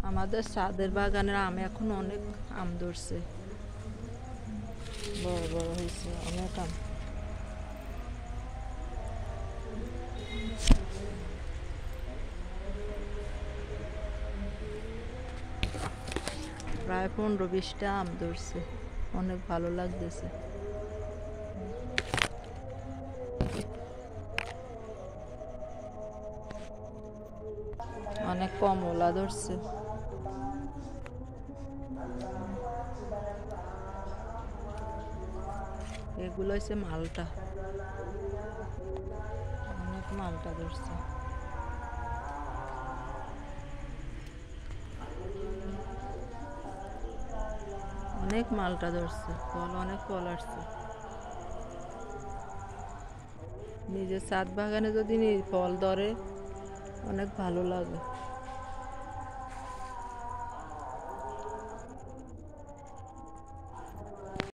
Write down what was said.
আমাদের ছাদের বাগানের আম এখন অনেক আম ধরছে, বড় বড় হয়েছে অনেক আম। প্রায় 15-20টা আম ধরছে, অনেক ভালো লাগতেছে। অনেক কমলা ধরছে। এগুলো হচ্ছে মালটা, অনেক মালটা ধরছে। অনেক মালটা ধরছে, ফল অনেক ফল আসছে। নিজের ছাদ বাগানে যদি ফল ধরে অনেক ভালো লাগে।